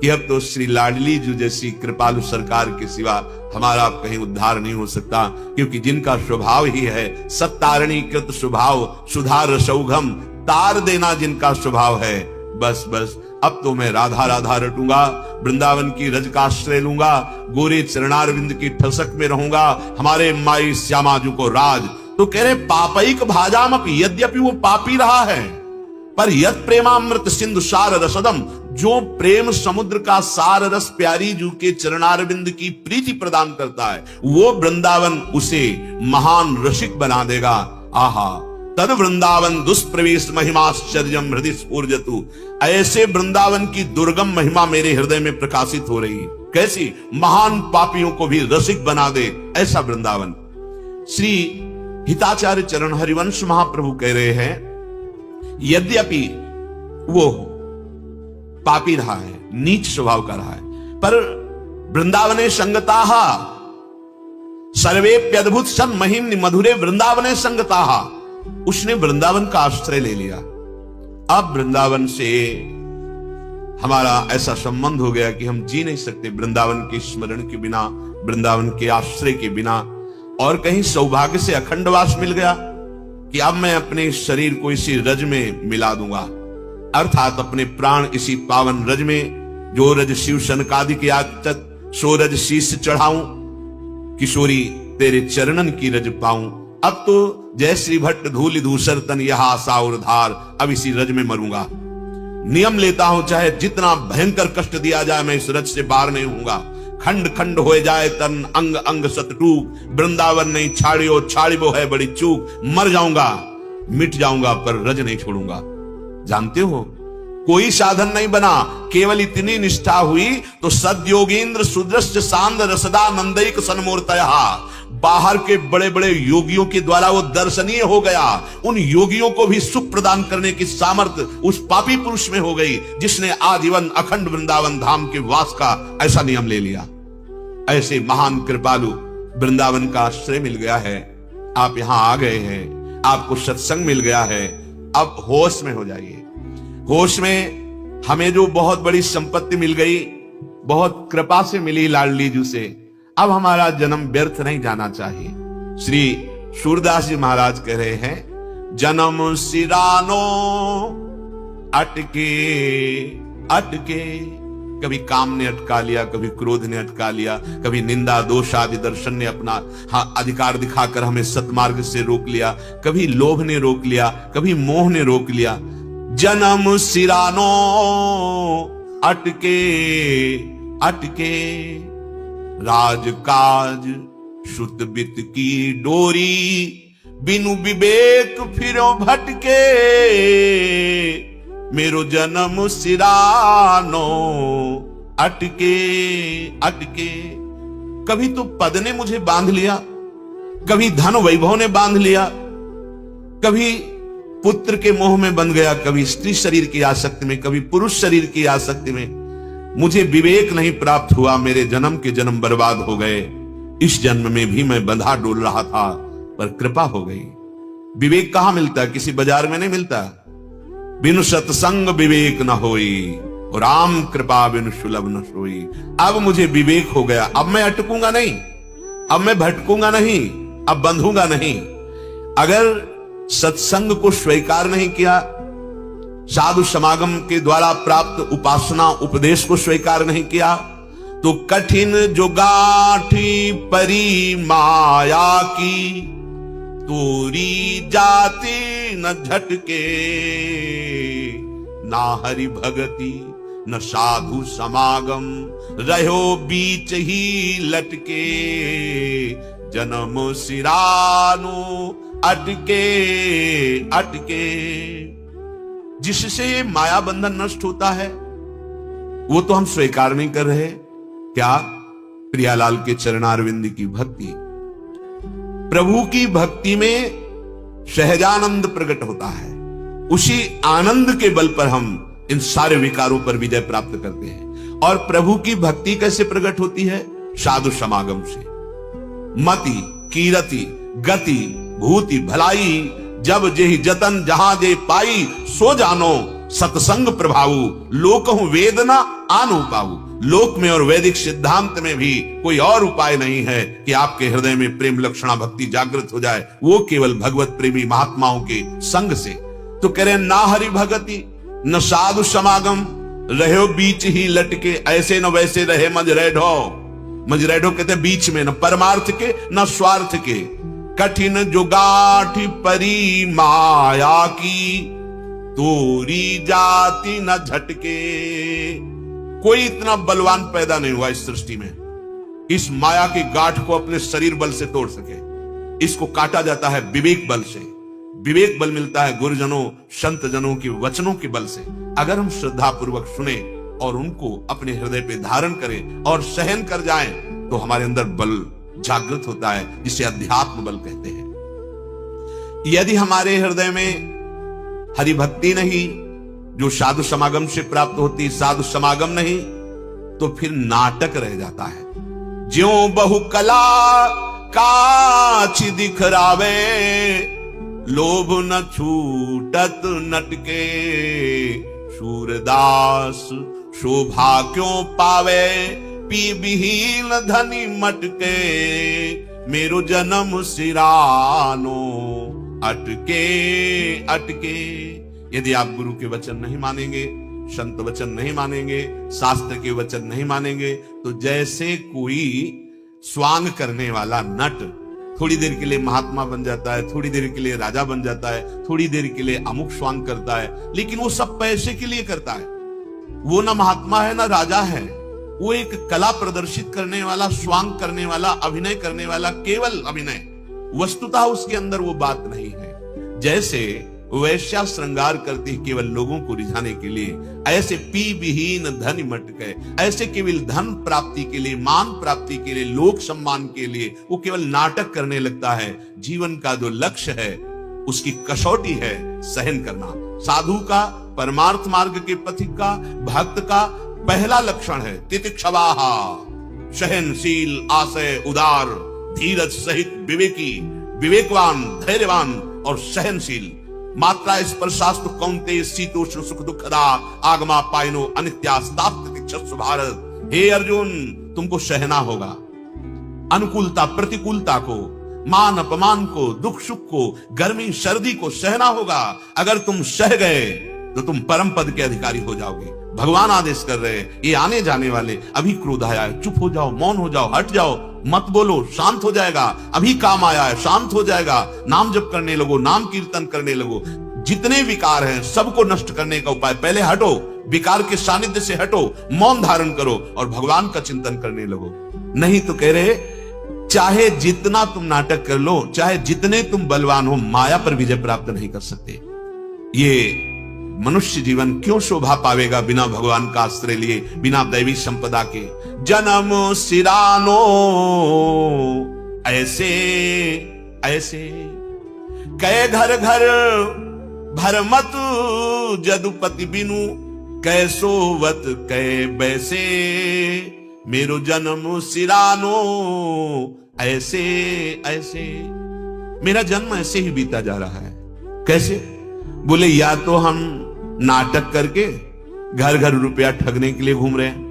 S1: कि अब तो श्री लाडली जी जैसी कृपालु सरकार के सिवा हमारा कहीं उद्धार नहीं हो सकता, क्योंकि जिनका स्वभाव ही है सत्तारणी कृत स्वभाव, सुधार रसौघम, तार देना जिनका स्वभाव है, बस बस अब तो मैं राधा राधा रटूंगा, वृंदावन की रज का आश्रय लूंगा, गोरे चरणारविंद की ठसक में रहूंगा, हमारे माई श्यामाजू को राज। तो कह रहे पापैक भाजामपि, यद्यपि वो पापी रहा है, पर यद प्रेमामृत सिंधु सार रसदम, जो प्रेम समुद्र का सार रस प्यारी जू के चरणारविंद की प्रीति प्रदान करता है, वो वृंदावन उसे महान रसिक बना देगा। आहा, तद वृंदावन दुष्प्रवेश महिमाश्चर्यम हृदय स्फूर्जतु। ऐसे वृंदावन की दुर्गम महिमा मेरे हृदय में प्रकाशित हो रही। कैसी? महान पापियों को भी रसिक बना दे ऐसा वृंदावन। श्री हिताचार्य चरण हरिवंश महाप्रभु कह रहे हैं, यद्यपि वो पापी रहा है, नीच स्वभाव का रहा है, पर वृंदावने संगताः सर्वेप्यद्भुत सन महिम्नि मधुरे वृंदावने संगताः। उसने वृंदावन का आश्रय ले लिया। अब वृंदावन से हमारा ऐसा संबंध हो गया कि हम जी नहीं सकते वृंदावन के स्मरण के बिना, वृंदावन के आश्रय के बिना। और कहीं सौभाग्य से अखंडवास मिल गया, कि अब मैं अपने शरीर को इसी रज में मिला दूंगा, अर्थात अपने प्राण इसी पावन रज में, जो रज शिव शनकादि के आचत सो रज शीश चढ़ाऊं, किशोरी तेरे चरणन की रज पाऊं। अब तो जय श्री भट्ट धूलि धूसर तन यह आशा और धार, अब इसी रज में मरूंगा। नियम लेता हूं चाहे जितना भयंकर कष्ट दिया जाए, मैं इस रज से बाहर नहीं होऊंगा। खंड खंड हो जाए तन अंग अंग सतटूक, वृंदावन नहीं छाड़ियो छाड़िबो है बड़ी चूक। मर जाऊंगा मिट जाऊंगा पर रज नहीं छोड़ूंगा। जानते हो कोई साधन नहीं बना, केवल इतनी निष्ठा हुई तो सद्योगेंद्र सुदृश्य सांद रसदानंदिक सन्मूर्तया, बाहर के बड़े बड़े योगियों के द्वारा वो दर्शनीय हो गया। उन योगियों को भी सुख प्रदान करने की सामर्थ्य उस पापी पुरुष में हो गई, जिसने आजीवन अखंड वृंदावन धाम के वास का ऐसा नियम ले लिया। ऐसे महान कृपालु वृंदावन का आश्रय मिल गया है, आप यहां आ गए हैं, आपको सत्संग मिल गया है। अब होश में हो जाइए। होश में हमें जो बहुत बड़ी संपत्ति मिल गई, बहुत कृपा से मिली लाडली जू से, अब हमारा जन्म व्यर्थ नहीं जाना चाहिए। श्री सूरदास जी महाराज कह रहे हैं, जन्म सिरानो अटके अटके, कभी काम ने अटका लिया, कभी क्रोध ने अटका लिया, कभी निंदा दोष आदि दर्शन ने अपना अधिकार दिखाकर हमें सतमार्ग से रोक लिया, कभी लोभ ने रोक लिया, कभी मोह ने रोक लिया। जन्म सिरानो अटके अटके, राजकाज शुद्ध बित की डोरी, बिनु विवेक फिरो भटके, मेरो जन्म सिरानो अटके अटके। कभी तो पद ने मुझे बांध लिया, कभी धन वैभव ने बांध लिया, कभी पुत्र के मोह में बंध गया, कभी स्त्री शरीर की आसक्ति में, कभी पुरुष शरीर की आसक्ति में। मुझे विवेक नहीं प्राप्त हुआ, मेरे जन्म के जन्म बर्बाद हो गए। इस जन्म में भी मैं बंधा डोल रहा था, पर कृपा हो गई। विवेक कहां मिलता है? किसी बाजार में नहीं मिलता। बिनु सत्संग विवेक न होई, राम कृपा बिनु सुलभ न सोई। अब मुझे विवेक हो गया, अब मैं अटकूंगा नहीं, अब मैं भटकूंगा नहीं, अब बंधूंगा नहीं। अगर सत्संग को स्वीकार नहीं किया, साधु समागम के द्वारा प्राप्त उपासना उपदेश को स्वीकार नहीं किया, तो कठिन जो गाठी परी माया की, तोरी जाति न झटके, ना हरि भगति न साधु समागम, रहो बीच ही लटके, जन्म सिरानो अटके अटके। जिससे माया बंधन नष्ट होता है वो तो हम स्वीकार नहीं कर रहे। क्या? प्रियालाल के चरणारविंद की भक्ति, प्रभु की भक्ति में सहजानंद प्रकट होता है। उसी आनंद के बल पर हम इन सारे विकारों पर विजय प्राप्त करते हैं। और प्रभु की भक्ति कैसे प्रकट होती है? साधु समागम से। मति कीरति गति भूति भलाई, जब जेहि जतन जहां जे पाई, सो जानो सत्संग प्रभाऊ, लोकहु वेदना आनु पाऊ। लोक में और वैदिक सिद्धांत में भी कोई और उपाय नहीं है कि आपके हृदय में प्रेम लक्षणा भक्ति जागृत हो जाए, वो केवल भगवत प्रेमी महात्माओं के संग से। तो कह रहे ना हरि भगति न साधु समागम, रहो बीच ही लटके, ऐसे न वैसे रहे मजरेढो। मजरेढो कहते बीच में, न परमार्थ के न स्वार्थ के। कठिन जो गाठी परी माया की, तोरी जाति न झटके। कोई इतना बलवान पैदा नहीं हुआ इस सृष्टि में इस माया की गांठ को अपने शरीर बल से तोड़ सके। इसको काटा जाता है विवेक बल से। विवेक बल मिलता है गुरुजनों संत जनों के वचनों के बल से। अगर हम श्रद्धा पूर्वक सुने और उनको अपने हृदय पे धारण करें और सहन कर जाएं, तो हमारे अंदर बल जागृत होता है, जिसे अध्यात्म बल कहते हैं। यदि हमारे हृदय में हरि भक्ति नहीं, जो साधु समागम से प्राप्त होती, साधु समागम नहीं, तो फिर नाटक रह जाता है। ज्यों बहु कला काछ दिखरावे, लोभ न छूटत नटके। सूरदास शोभा क्यों पावे, पी विहीन धनी मटके। मेरो जन्म सिरानो अटके अटके। यदि आप गुरु के वचन नहीं मानेंगे, संत वचन नहीं मानेंगे, शास्त्र के वचन नहीं मानेंगे, तो जैसे कोई स्वांग करने वाला नट थोड़ी देर के लिए महात्मा बन जाता है, थोड़ी देर के लिए राजा बन जाता है, थोड़ी देर के लिए अमुक स्वांग करता है, लेकिन वो सब पैसे के लिए करता है। वो ना महात्मा है ना राजा है, वो एक कला प्रदर्शित करने वाला, स्वांग करने वाला, अभिनय करने वाला, केवल अभिनय। वस्तुतः उसके अंदर वो बात नहीं है। जैसे वैश्या श्रृंगार करती है केवल लोगों को रिझाने के लिए, ऐसे पी विहीन धन मटके, ऐसे केवल धन प्राप्ति के लिए, मान प्राप्ति के लिए, लोक सम्मान के लिए वो केवल नाटक करने लगता है। जीवन का जो लक्ष्य है, उसकी कसौटी है सहन करना। साधु का, परमार्थ मार्ग के पथिक का, भक्त का पहला लक्षण है तितिक्षवाहा, सहनशील, आशय उदार, धीरज सहित विवेकी, विवेकवान, धैर्यवान और सहनशील। मात्रा स्पर्शास्तु कौन्तेय शीतोष्ण सुख दुखदा आगमा पायनो अनित्यास्तास्तितिक्षस्व भारत। हे अर्जुन, तुमको सहना होगा अनुकूलता प्रतिकूलता को, मान अपमान को, दुख सुख को, गर्मी सर्दी को सहना होगा। अगर तुम सह गए तो तुम परम पद के अधिकारी हो जाओगे। भगवान आदेश कर रहे हैं, ये आने जाने वाले, अभी क्रोध आया है, चुप हो जाओ, मौन हो जाओ, हट जाओ, मत बोलो, शांत हो जाएगा। अभी काम आया है, शांत हो जाएगा। नाम जप करने लगो, नाम कीर्तन करने लगो। जितने विकार हैं सबको नष्ट करने का उपाय, पहले हटो, विकार के सानिध्य से हटो, मौन धारण करो और भगवान का चिंतन करने लगो। नहीं तो कह रहे, चाहे जितना तुम नाटक कर लो, चाहे जितने तुम बलवान हो, माया पर विजय प्राप्त नहीं कर सकते। ये मनुष्य जीवन क्यों शोभा पावेगा बिना भगवान का आश्रय लिए, बिना दैवी संपदा के। जन्म सिरानो ऐसे ऐसे, कै घर घर भरमत जदुपति बिनु, कैसोवत कै बैसे, मेरो जन्म सिरानो ऐसे ऐसे। मेरा जन्म ऐसे ही बीता जा रहा है। कैसे? बोले, या तो हम नाटक करके घर घर रुपया ठगने के लिए घूम रहे हैं,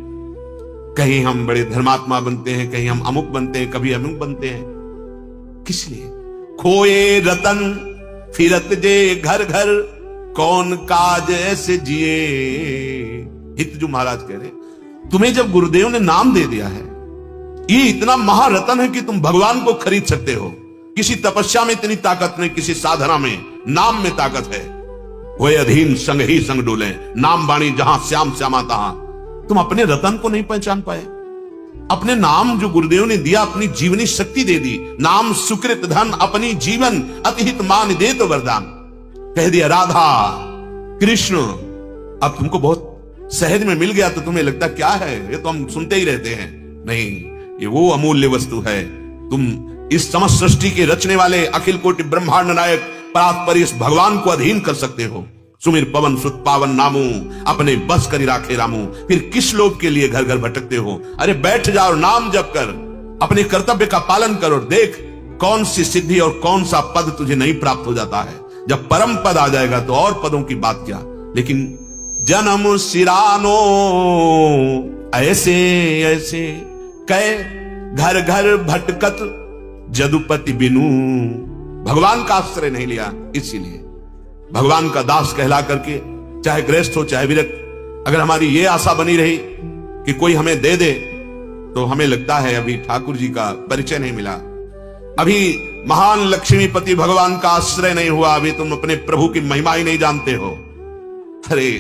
S1: कहीं हम बड़े धर्मात्मा बनते हैं, कहीं हम अमुक बनते हैं, कभी अमुक बनते हैं। किस लिए? खोए रतन फिरत जे घर घर, कौन काज ऐसे जिए। हितजू महाराज कह रहे, तुम्हें जब गुरुदेव ने नाम दे दिया है, ये इतना महारतन है कि तुम भगवान को खरीद सकते हो। किसी तपस्या में इतनी ताकत नहीं, किसी साधना में, नाम में ताकत है। वो अधीन संग ही संग डोले, नाम बाणी जहां श्याम श्यामा तहां। तुम अपने रतन को नहीं पहचान पाए। अपने नाम जो गुरुदेव ने दिया, अपनी जीवनी शक्ति दे दी। नाम सुकृत धन अपनी जीवन, अतिहित मान दे तो वरदान। कह दिया राधा कृष्ण। अब तुमको बहुत सहज में मिल गया तो तुम्हें लगता क्या है, ये तो हम सुनते ही रहते हैं। नहीं, ये वो अमूल्य वस्तु है। तुम इस समस्त सृष्टि के रचने वाले, अखिल कोटि ब्रह्मांड नायक परात्पर इस भगवान को अधीन कर सकते हो। सुमिर पवन सुत पावन नामू, अपने बस करी राखे रामू। फिर किस लोभ के लिए घर घर भटकते हो? अरे बैठ जाओ, नाम जप कर, अपने कर्तव्य का पालन करो। देख कौन सी सिद्धि और कौन सा पद तुझे नहीं प्राप्त हो जाता है। जब परम पद आ जाएगा तो और पदों की बात क्या। लेकिन जन्म सिरानो ऐसे ऐसे, कै घर घर भटकत जदुपति बिनु। भगवान का आश्रय नहीं लिया, इसीलिए भगवान का दास कहला करके, चाहे गृहस्थ हो चाहे विरक्त, अगर हमारी ये आशा बनी रही कि कोई हमें दे दे, तो हमें लगता है अभी ठाकुर जी का परिचय नहीं मिला, अभी महान लक्ष्मीपति भगवान का आश्रय नहीं हुआ, अभी तुम अपने प्रभु की महिमा ही नहीं जानते हो। अरे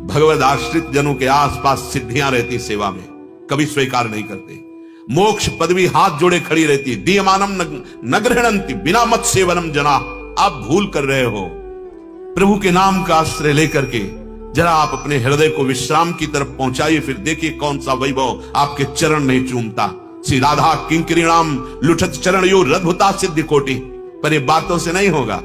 S1: भगवद आश्रित जनों के आसपास सिद्धियां रहती सेवा में, कभी स्वीकार नहीं करते। मोक्ष पदवी हाथ जोड़े खड़ी रहती, दीयमानम न गृह्णन्ति बिना मत सेवनम जना। आप भूल कर रहे हो। प्रभु के नाम का आश्रय लेकर के जरा आप अपने हृदय को विश्राम की तरफ पहुंचाइए, फिर देखिए कौन सा वैभव आपके चरण नहीं चूमता। श्री राधा किंकरीणाम लुठत चरण यो रद्भुता सिद्धि कोटि। पर ये बातों से नहीं होगा,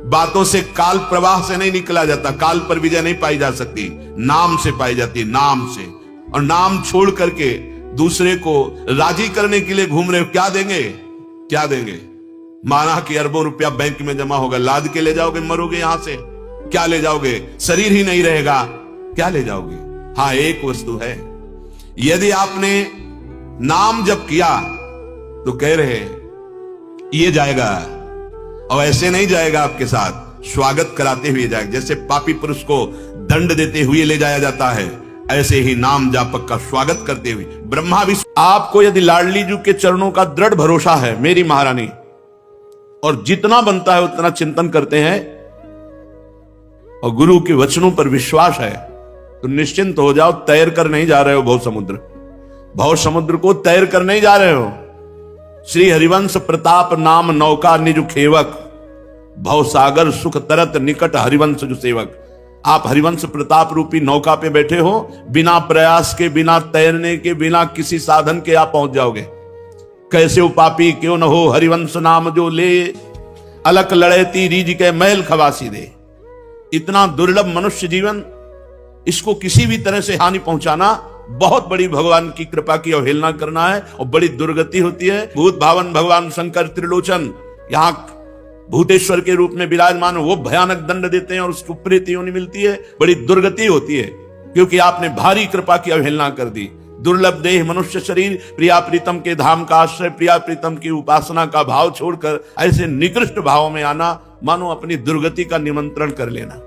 S1: बातों से, काल प्रवाह से नहीं निकला जाता। काल पर विजय नहीं पाई जा सकती, नाम से पाई जाती है, नाम से। और नाम छोड़ करके दूसरे को राजी करने के लिए घूम रहे हो। क्या देंगे, क्या देंगे? माना कि अरबों रुपया बैंक में जमा होगा, लाद के ले जाओगे, मरोगे यहां से। क्या ले जाओगे? शरीर ही नहीं रहेगा, क्या ले जाओगे? हाँ, एक वस्तु है, यदि आपने नाम जप किया तो कह रहे ये जाएगा, और ऐसे नहीं जाएगा, आपके साथ स्वागत कराते हुए जाएगा। जैसे पापी पुरुष को दंड देते हुए ले जाया जाता है, ऐसे ही नाम जापक का स्वागत करते हुए ब्रह्मा भी। आपको यदि लाडली जी के चरणों का दृढ़ भरोसा है मेरी महारानी, और जितना बनता है उतना चिंतन करते हैं और गुरु के वचनों पर विश्वास है, तो निश्चिंत हो जाओ। तैर कर नहीं जा रहे हो भव समुद्र को तैर कर नहीं जा रहे हो। श्री हरिवंश प्रताप नाम नौका निज खेवक, भव सागर सुख तरत निकट हरिवंश जो सेवक। आप हरिवंश प्रताप रूपी नौका पे बैठे हो, बिना प्रयास के, बिना तैरने के, बिना किसी साधन के आप पहुंच जाओगे। कैसे वो पापी क्यों न हो हरिवंश नाम जो ले, अलक लड़ेती रीज के महल खवासी दे। इतना दुर्लभ मनुष्य जीवन, इसको किसी भी तरह से हानि पहुंचाना बहुत बड़ी भगवान की कृपा की अवहेलना करना है और बड़ी दुर्गति होती है। भूत भावन भगवान शंकर त्रिलोचन यहां भूतेश्वर के रूप में विराजमान, वो भयानक दंड देते हैं और उसको प्रेत योनि मिलती है। बड़ी दुर्गति होती है क्योंकि आपने भारी कृपा की अवहेलना कर दी। दुर्लभ देह मनुष्य शरीर, प्रिया प्रीतम के धाम का आश्रय, प्रिया प्रीतम की उपासना का भाव छोड़कर ऐसे निकृष्ट भाव में आना, मानो अपनी दुर्गति का निमंत्रण कर लेना।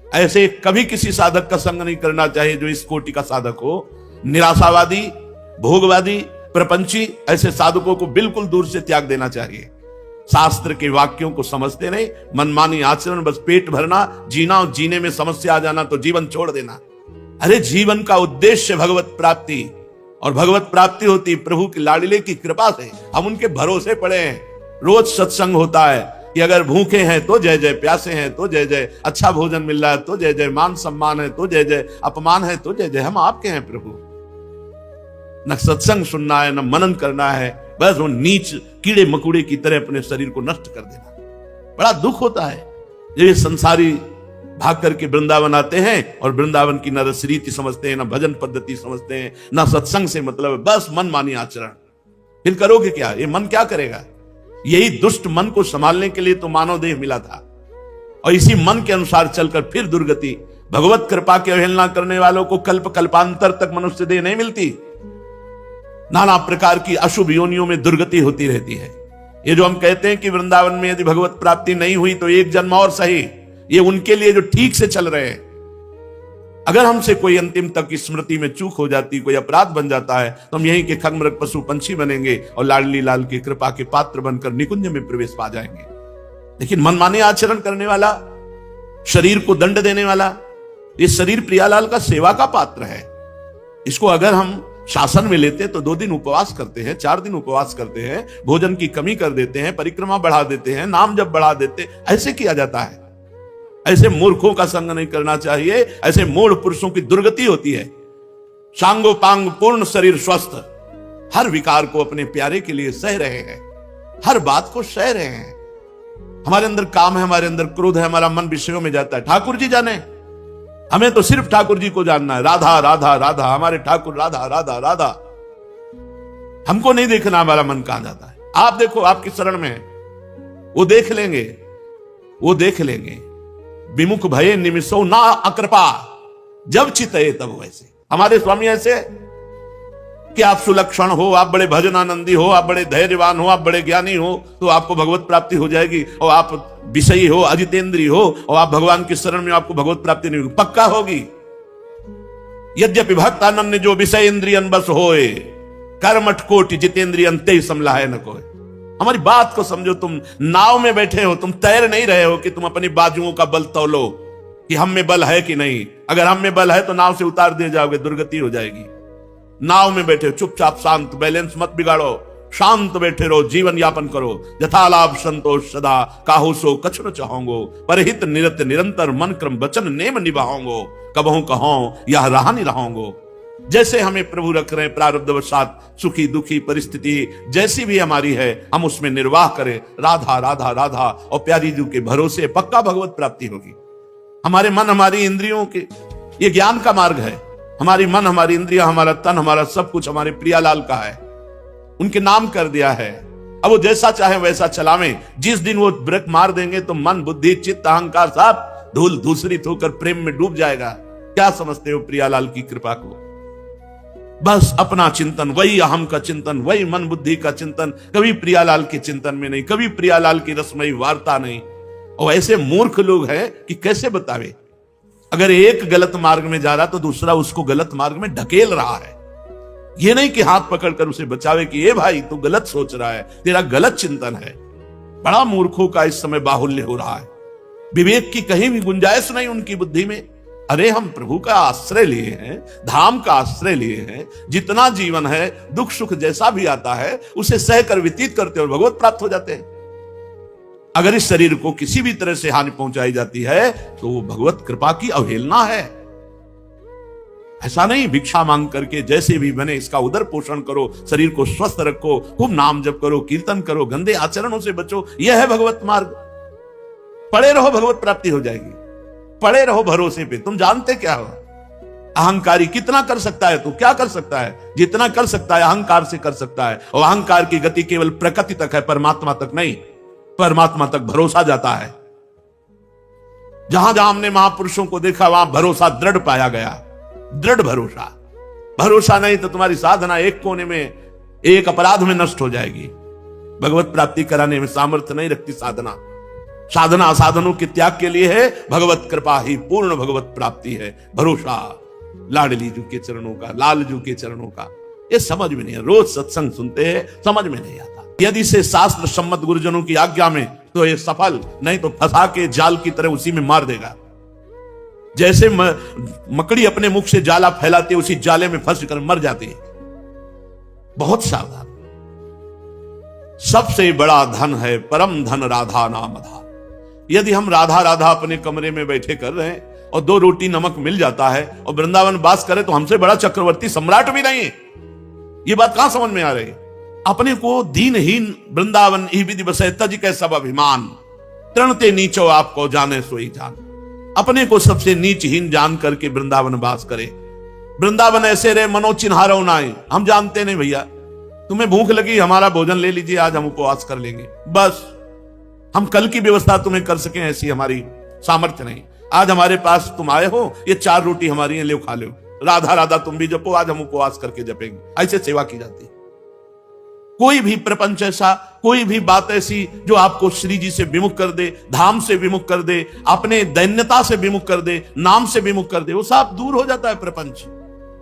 S1: ऐसे कभी किसी साधक का संग नहीं करना चाहिए जो इस कोटि का साधक हो। निराशावादी, भोगवादी, प्रपंची, ऐसे साधकों को बिल्कुल दूर से त्याग देना चाहिए। शास्त्र के वाक्यों को समझते नहीं, मनमानी आचरण, बस पेट भरना, जीना और जीने में समस्या आ जाना तो जीवन छोड़ देना। अरे जीवन का उद्देश्य भगवत प्राप्ति, और भगवत प्राप्ति होती प्रभु की लाडले की कृपा से। हम उनके भरोसे पड़े हैं। रोज सत्संग होता है कि अगर भूखे हैं तो जय जय, प्यासे हैं तो जय जय, अच्छा भोजन मिल रहा है तो जय जय, मान सम्मान है तो जय जय, अपमान है तो जय जय। हम आपके हैं प्रभु। न सत्संग सुनना है, न मनन करना है, बस वो नीच कीड़े मकुड़े की तरह अपने शरीर को नष्ट कर देना। बड़ा दुख होता है ये संसारी भाग करके वृंदावन आते हैं और वृंदावन की न रसरीति समझते हैं, न भजन पद्धति समझते हैं, न सत्संग से मतलब है, बस मन मानी आचरण। फिर करोगे क्या? ये मन क्या करेगा? यही दुष्ट मन को संभालने के लिए तो मानव देह मिला था, और इसी मन के अनुसार चलकर फिर दुर्गति। भगवत कृपा की अवहेलना करने वालों को कल्प कल्पांतर तक मनुष्य देह नहीं मिलती। नाना प्रकार की अशुभ योनियों में दुर्गति होती रहती है। ये जो हम कहते हैं कि वृंदावन में यदि भगवत प्राप्ति नहीं हुई तो एक जन्म और सही, ये उनके लिए जो ठीक से चल रहे हैं। अगर हमसे कोई अंतिम तक की स्मृति में चूक हो जाती, कोई अपराध बन जाता है, तो हम यहीं के खगमृग पशु पंछी बनेंगे और लाडली लाल की कृपा के पात्र बनकर निकुंज में प्रवेश पा जाएंगे। लेकिन मनमाने आचरण करने वाला, शरीर को दंड देने वाला, ये शरीर प्रियालाल का सेवा का पात्र है। इसको अगर हम शासन में लेते तो 2 दिन उपवास करते हैं, 4 दिन उपवास करते हैं, भोजन की कमी कर देते हैं, परिक्रमा बढ़ा देते हैं, नाम जब बढ़ा देते, ऐसे किया जाता है। ऐसे मूर्खों का संग नहीं करना चाहिए। ऐसे मूढ़ पुरुषों की दुर्गति होती है। सांगो पांग पूर्ण शरीर स्वस्थ, हर विकार को अपने प्यारे के लिए सह रहे हैं, हर बात को सह रहे हैं। हमारे अंदर काम है, हमारे अंदर क्रोध है, हमारा मन विषयों में जाता है। ठाकुर जी जाने, हमें तो सिर्फ ठाकुर जी को जानना है। राधा राधा राधा, हमारे ठाकुर राधा राधा राधा। हमको नहीं देखना हमारा मन कहां जाता है। आप देखो, आपकी शरण में वो देख लेंगे, वो देख लेंगे। विमुख भये निमिषो ना अकृपा, जब चितये तब वैसे। हमारे स्वामी ऐसे कि आप सुलक्षण हो, आप बड़े भजन आनंदी हो, आप बड़े धैर्यवान हो, आप बड़े ज्ञानी हो, तो आपको भगवत प्राप्ति हो जाएगी। और आप विषयी हो, अजितेंद्रिय हो, और आप भगवान की शरण में, आपको भगवत प्राप्ति नहीं होगी, पक्का होगी। यद्यपि भक्त अनन्य जो विषय इंद्रियन बस होए, कर्मठ कोटि जितेंद्रियन ते समलाहे न कोय। हमारी बात को समझो। तुम नाव में बैठे हो, तुम तैर नहीं रहे हो कि तुम अपनी बाजुओं का बल तौलो कि हम में बल है कि नहीं। अगर हम में बल है तो नाव से उतार दिए जाओगे, दुर्गति हो जाएगी। नाव में बैठे हो, चुपचाप शांत, बैलेंस मत बिगाड़ो, शांत बैठे रहो, जीवन यापन करो। यथालाभ संतोष सदा, काहू सो कछु न चाहोंगो, परहित निरत निरंतर मन क्रम वचन नेम निभाओंगो, कबहू कहो यह रहा नहीं रहोंगो। जैसे हमें प्रभु रख रहे हैं प्रारब्धवशात, सुखी दुखी परिस्थिति जैसी भी हमारी है, हम उसमें निर्वाह करें। राधा राधा राधा, और प्यारी जी के भरोसे पक्का भगवत प्राप्ति होगी। हमारे मन, हमारी इंद्रियों के, ये ज्ञान का मार्ग है। हमारी मन, हमारी इंद्रिया, हमारा तन, हमारा सब कुछ हमारे प्रियालाल का है। उनके नाम कर दिया है। अब वो जैसा चाहे वैसा चलावें। जिस दिन वो ब्रेक मार देंगे तो मन, बुद्धि, चित्त, अहंकार सब धूल धूसरित होकर प्रेम में डूब जाएगा। क्या समझते हो प्रियालाल की कृपा को? बस अपना चिंतन, वही अहम का चिंतन, वही मन बुद्धि का चिंतन, कभी प्रियालाल के चिंतन में नहीं, कभी प्रियालाल की रसमयी वार्ता नहीं। और ऐसे मूर्ख लोग हैं कि कैसे बतावे, अगर एक गलत मार्ग में जा रहा तो दूसरा उसको गलत मार्ग में ढकेल रहा है। ये नहीं कि हाथ पकड़कर उसे बचावे कि ये भाई तू गलत सोच रहा है, तेरा गलत चिंतन है। बड़ा मूर्खों का इस समय बाहुल्य हो रहा है, विवेक की कहीं भी गुंजाइश नहीं उनकी बुद्धि में। अरे हम प्रभु का आश्रय लिए हैं, धाम का आश्रय लिए हैं, जितना जीवन है दुख सुख जैसा भी आता है उसे सहकर व्यतीत करते और भगवत प्राप्त हो जाते हैं। अगर इस शरीर को किसी भी तरह से हानि पहुंचाई जाती है तो वो भगवत कृपा की अवहेलना है। ऐसा नहीं भिक्षा मांग करके जैसे भी बने इसका उदर पोषण करो, शरीर को स्वस्थ रखो, खूब नाम जप करो, कीर्तन करो, गंदे आचरणों से बचो, यह है भगवत मार्ग। पड़े रहो, भगवत प्राप्ति हो जाएगी। पड़े रहो भरोसे पे। तुम जानते क्या हो, अहंकारी कितना कर सकता है, तू क्या कर सकता है? जितना कर सकता है अहंकार से कर सकता है, और अहंकार की गति केवल प्रकृति तक है, परमात्मा तक नहीं। परमात्मा तक भरोसा जाता है। जहां जहां हमने महापुरुषों को देखा वहां भरोसा दृढ़ पाया गया, दृढ़ भरोसा। भरोसा नहीं तो तुम्हारी साधना एक कोने में, एक अपराध में नष्ट हो जाएगी। भगवत प्राप्ति कराने में सामर्थ्य नहीं रखती साधना। साधना साधनों के त्याग के लिए है, भगवत कृपा ही पूर्ण भगवत प्राप्ति है। भरोसा लाडली जू के चरणों का, लाल जू के चरणों का, ये समझ में नहीं है। रोज सत्संग सुनते हैं, समझ में नहीं आता। यदि से शास्त्र सम्मत गुरुजनों की आज्ञा में तो ये सफल, नहीं तो फंसा के जाल की तरह उसी में मार देगा। जैसे मकड़ी अपने मुख से जाला फैलाती है, उसी जाले में फंस कर मर जाती है। बहुत सावधान। सबसे बड़ा धन है परम धन राधा नाम धाम। यदि हम राधा राधा अपने कमरे में बैठे कर रहे हैं और 2 रोटी नमक मिल जाता है और वृंदावन वास करे तो हमसे बड़ा चक्रवर्ती सम्राट भी नहीं है। ये बात कहां समझ में आ रही है? अपने को दीनहीन वृंदावन ही विधि बसे तज के सब अभिमान, तृणते नीचो आपको जाने सोई जान। अपने को सबसे नीचहीन जान करके वृंदावन वास करे। वृंदावन ऐसे रहे मनो चिन्हारो नाई। हम जानते नहीं भैया, तुम्हें भूख लगी हमारा भोजन ले लीजिए, आज हम उपवास कर लेंगे, बस हम कल की व्यवस्था तुम्हें कर सकें ऐसी हमारी सामर्थ्य नहीं। आज हमारे पास तुम आए हो, ये 4 रोटी हमारी ले खा लो, राधा राधा तुम भी जपो, आज हम उपवास करके जपेंगे। ऐसे सेवा की जाती है। कोई भी प्रपंच ऐसा, कोई भी बात ऐसी जो आपको श्री जी से विमुख कर दे, धाम से विमुख कर दे, अपने दैन्यता से विमुख कर दे, नाम से विमुख कर दे, वो सब दूर हो जाता है प्रपंच।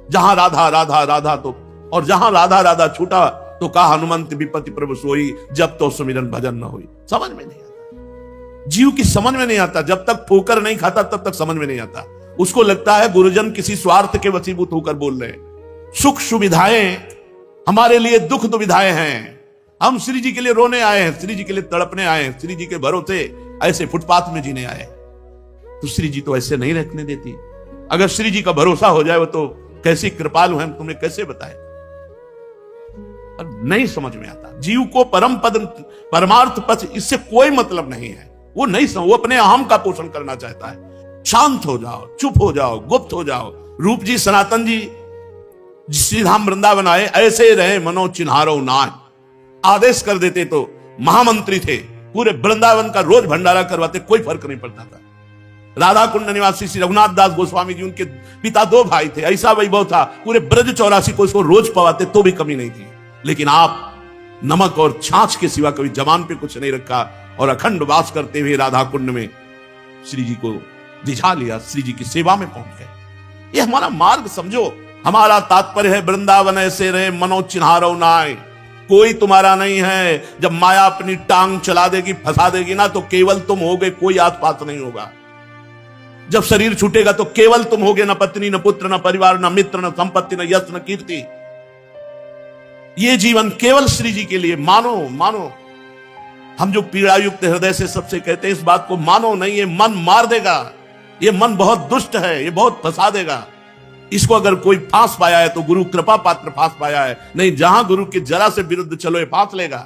S1: जहां राधा राधा राधा तो, और जहां राधा राधा छूटा तो कहा हनुमंत विपति प्रभु सोई, जब तो सुमिरन भजन न हुई। समझ में नहीं आता, जीव की समझ में नहीं आता। जब तक ठोकर नहीं खाता तब तक समझ में नहीं आता। उसको लगता है गुरुजन किसी स्वार्थ के वशीभूत होकर बोल रहे हैं। सुख सुविधाएं हमारे लिए दुख दुविधाएं हैं। हम श्री जी के लिए रोने आए हैं, श्री जी के लिए तड़पने आए हैं, श्री जी के भरोसे ऐसे फुटपाथ में जीने आए। तो श्री जी तो ऐसे नहीं रखने देती। अगर श्री जी का भरोसा हो जाए वो तो कैसी कृपालु है, तुम्हें कैसे बताए। नहीं समझ में आता। जीव को परम पद परमार्थ पथ इससे कोई मतलब नहीं है। वो नहीं समझ, वो अपने अहम का पोषण करना चाहता है। शांत हो जाओ, चुप हो जाओ, गुप्त हो जाओ। रूप जी सनातन जी श्री धाम वृंदावन आए, ऐसे रहे मनो चिन्हारो नाय। आदेश कर देते तो महामंत्री थे, पूरे वृंदावन का रोज भंडारा करवाते, कोई फर्क नहीं पड़ता था। राधा कुंड निवासी श्री रघुनाथ दास गोस्वामी जी, उनके पिता 2 भाई थे, ऐसा वैभव था, पूरे ब्रज 84 को इसको रोज पवाते तो भी कमी नहीं थी। लेकिन आप नमक और छाछ के सिवा कभी जबान पे कुछ नहीं रखा और अखंड वास करते हुए राधा कुंड में श्री जी को रिझा लिया, श्री जी की सेवा में पहुंच गए। ये हमारा मार्ग समझो। हमारा तात्पर्य है वृंदावन ऐसे रहे मनो चिन्हारो नाय। कोई तुम्हारा नहीं है। जब माया अपनी टांग चला देगी, फंसा देगी ना, तो केवल तुम होगे, कोई आस पास नहीं होगा। जब शरीर छूटेगा तो केवल तुम होगे, न पत्नी, न पुत्र, न परिवार, न मित्र, न संपत्ति, न यश, न कीर्ति। ये जीवन केवल श्री जी के लिए। मानो मानो। हम जो पीड़ा युक्त हृदय से सबसे कहते हैं इस बात को मानो नहीं, ये मन मार देगा। ये मन बहुत दुष्ट है, ये बहुत फंसा देगा। इसको अगर कोई फांस पाया है तो गुरु कृपा पात्र फांस पाया है, नहीं जहां गुरु के जरा से विरुद्ध चलो ये फांस लेगा।